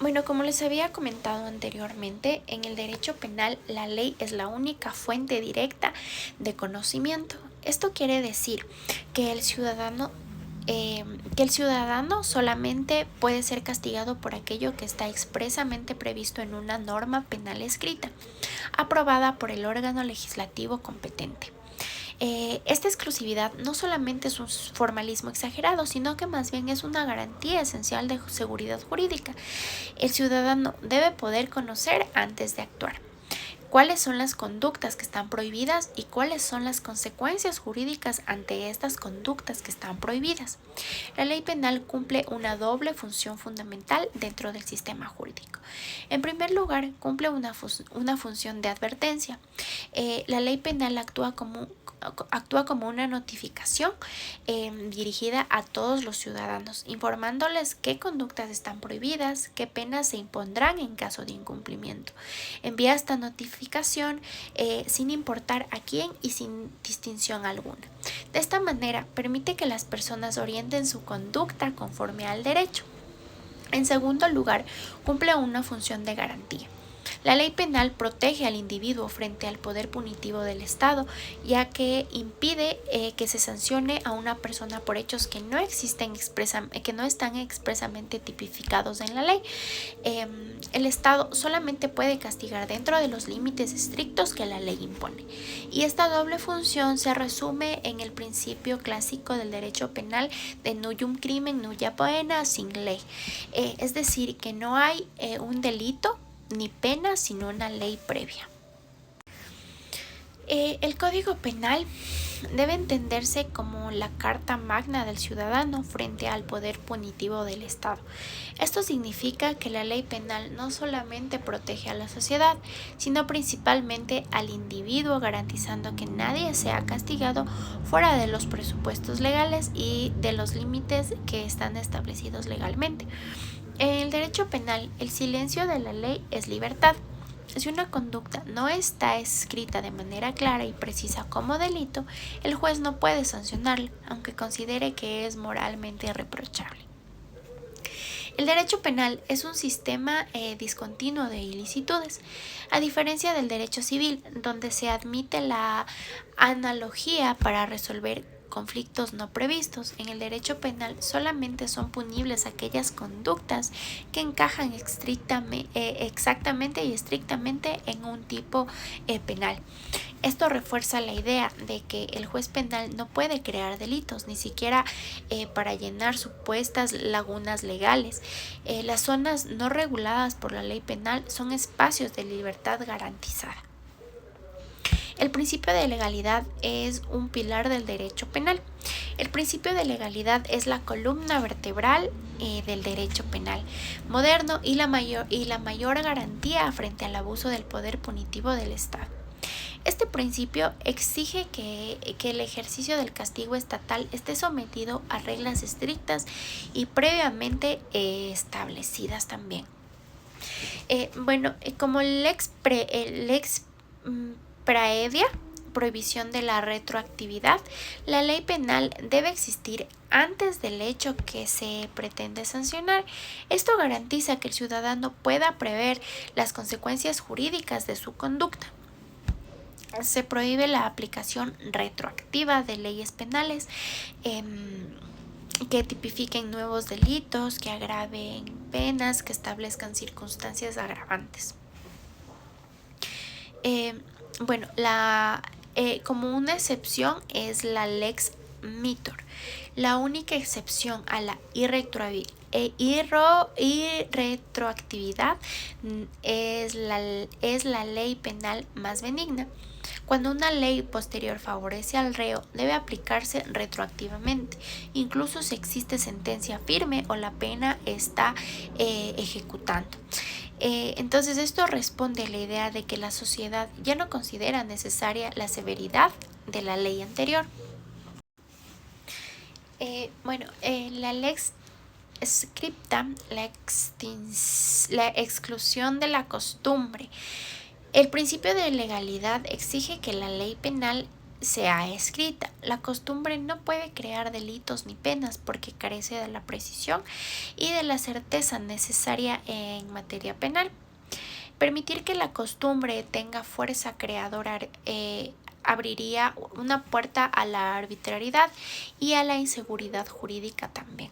Bueno, como les había comentado anteriormente, en el derecho penal la ley es la única fuente directa de conocimiento. Esto quiere decir que el ciudadano solamente puede ser castigado por aquello que está expresamente previsto en una norma penal escrita, aprobada por el órgano legislativo competente. Esta exclusividad no solamente es un formalismo exagerado, sino que más bien es una garantía esencial de seguridad jurídica. El ciudadano debe poder conocer antes de actuar cuáles son las conductas que están prohibidas y cuáles son las consecuencias jurídicas ante estas conductas que están prohibidas. La ley penal cumple una doble función fundamental dentro del sistema jurídico. En primer lugar, cumple una función de advertencia. La ley penal actúa como una notificación dirigida a todos los ciudadanos, informándoles qué conductas están prohibidas, qué penas se impondrán en caso de incumplimiento. Envía esta notificación sin importar a quién y sin distinción alguna. De esta manera, permite que las personas orienten su conducta conforme al derecho. En segundo lugar, cumple una función de garantía. La ley penal protege al individuo frente al poder punitivo del Estado, ya que impide que se sancione a una persona por hechos que no están expresamente tipificados en la ley. El Estado solamente puede castigar dentro de los límites estrictos que la ley impone. Y esta doble función se resume en el principio clásico del derecho penal de nullum crimen nulla poena sin ley. Es decir, que no hay un delito ni pena sino una ley previa. El Código Penal debe entenderse como la carta magna del ciudadano frente al poder punitivo del Estado. Esto significa que la ley penal no solamente protege a la sociedad, sino principalmente al individuo, garantizando que nadie sea castigado fuera de los presupuestos legales y de los límites que están establecidos legalmente. En el derecho penal, el silencio de la ley es libertad. Si una conducta no está escrita de manera clara y precisa como delito, el juez no puede sancionarla, aunque considere que es moralmente reprochable. El derecho penal es un sistema discontinuo de ilicitudes, a diferencia del derecho civil, donde se admite la analogía para resolver conflictos no previstos. En el derecho penal solamente son punibles aquellas conductas que encajan exactamente y estrictamente en un tipo penal. Esto refuerza la idea de que el juez penal no puede crear delitos, ni siquiera para llenar supuestas lagunas legales. Las zonas no reguladas por la ley penal son espacios de libertad garantizada. El principio de legalidad es un pilar del derecho penal. El principio de legalidad es la columna vertebral del derecho penal moderno y la mayor garantía frente al abuso del poder punitivo del Estado. Este principio exige que el ejercicio del castigo estatal esté sometido a reglas estrictas y previamente establecidas también. Como lex praevia, prohibición de la retroactividad, la ley penal debe existir antes del hecho que se pretende sancionar. Esto garantiza que el ciudadano pueda prever las consecuencias jurídicas de su conducta. Se prohíbe la aplicación retroactiva de leyes penales que tipifiquen nuevos delitos, que agraven penas, que establezcan circunstancias agravantes. Como una excepción es la lex mitor. La única excepción a la irretroactividad es la ley penal más benigna. Cuando una ley posterior favorece al reo, debe aplicarse retroactivamente, incluso si existe sentencia firme o la pena está ejecutando. Entonces esto responde a la idea de que la sociedad ya no considera necesaria la severidad de la ley anterior. La lex scripta, la exclusión de la costumbre. El principio de legalidad exige que la ley penal sea escrita. La costumbre no puede crear delitos ni penas porque carece de la precisión y de la certeza necesaria en materia penal. Permitir que la costumbre tenga fuerza creadora abriría una puerta a la arbitrariedad y a la inseguridad jurídica también.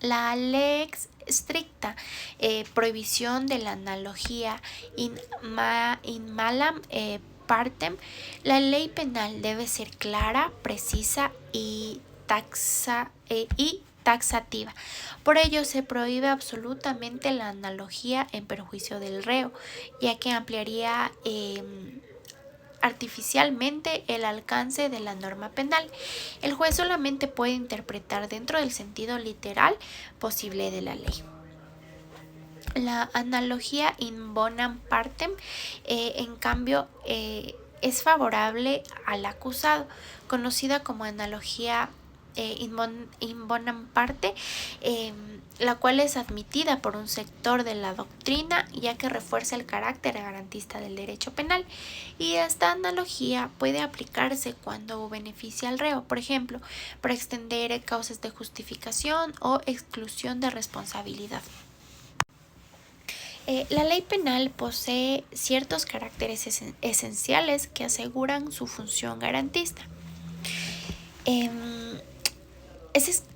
La lex stricta, prohibición de la analogía in malam partem. La ley penal debe ser clara, precisa y taxativa. Por ello se prohíbe absolutamente la analogía en perjuicio del reo, ya que ampliaría artificialmente el alcance de la norma penal. El juez solamente puede interpretar dentro del sentido literal posible de la ley. La analogía in bonam partem, en cambio, es favorable al acusado, conocida como analogía in bonam parte, la cual es admitida por un sector de la doctrina, ya que refuerza el carácter garantista del derecho penal. Y esta analogía puede aplicarse cuando beneficia al reo, por ejemplo, para extender causas de justificación o exclusión de responsabilidad. La ley penal posee ciertos caracteres esenciales que aseguran su función garantista.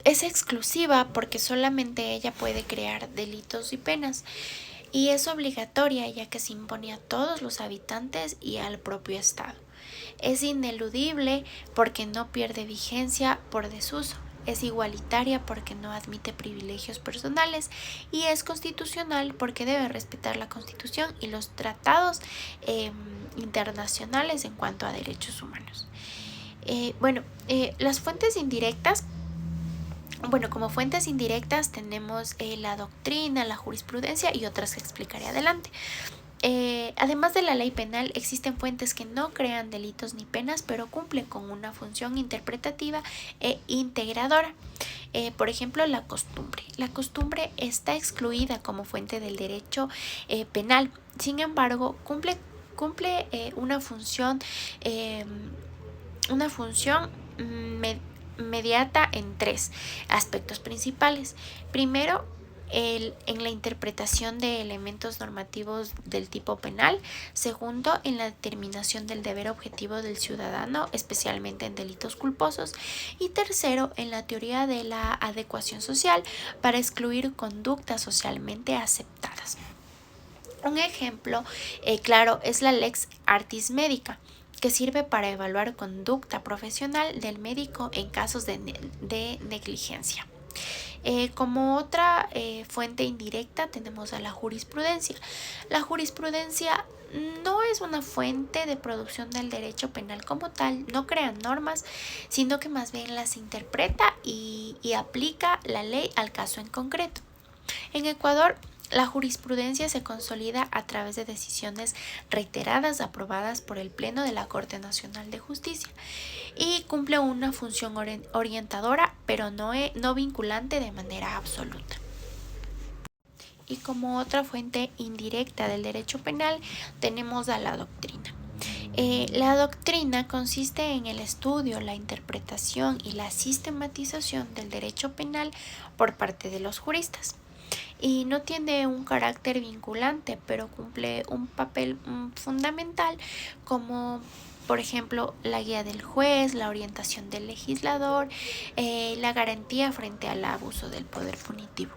Es exclusiva porque solamente ella puede crear delitos y penas, y es obligatoria ya que se impone a todos los habitantes y al propio Estado. Es ineludible porque no pierde vigencia por desuso. Es igualitaria porque no admite privilegios personales, y es constitucional porque debe respetar la Constitución y los tratados internacionales en cuanto a derechos humanos. Las fuentes indirectas. Como fuentes indirectas tenemos la doctrina, la jurisprudencia y otras que explicaré adelante. Además de la ley penal, existen fuentes que no crean delitos ni penas, pero cumplen con una función interpretativa e integradora. Por ejemplo, la costumbre. La costumbre está excluida como fuente del derecho penal. Sin embargo, cumple una función mediata en tres aspectos principales. Primero, en la interpretación de elementos normativos del tipo penal. Segundo, en la determinación del deber objetivo del ciudadano, especialmente en delitos culposos. Y tercero, en la teoría de la adecuación social para excluir conductas socialmente aceptadas. Un ejemplo claro es la lex artis medica, que sirve para evaluar conducta profesional del médico en casos de negligencia. Como otra fuente indirecta tenemos a la jurisprudencia. La jurisprudencia no es una fuente de producción del derecho penal como tal, no crea normas, sino que más bien las interpreta y aplica la ley al caso en concreto. En Ecuador, la jurisprudencia se consolida a través de decisiones reiteradas aprobadas por el Pleno de la Corte Nacional de Justicia y cumple una función orientadora, pero no vinculante de manera absoluta. Y como otra fuente indirecta del derecho penal tenemos a la doctrina. La doctrina consiste en el estudio, la interpretación y la sistematización del derecho penal por parte de los juristas. Y no tiene un carácter vinculante, pero cumple un papel fundamental, como por ejemplo la guía del juez, la orientación del legislador, la garantía frente al abuso del poder punitivo.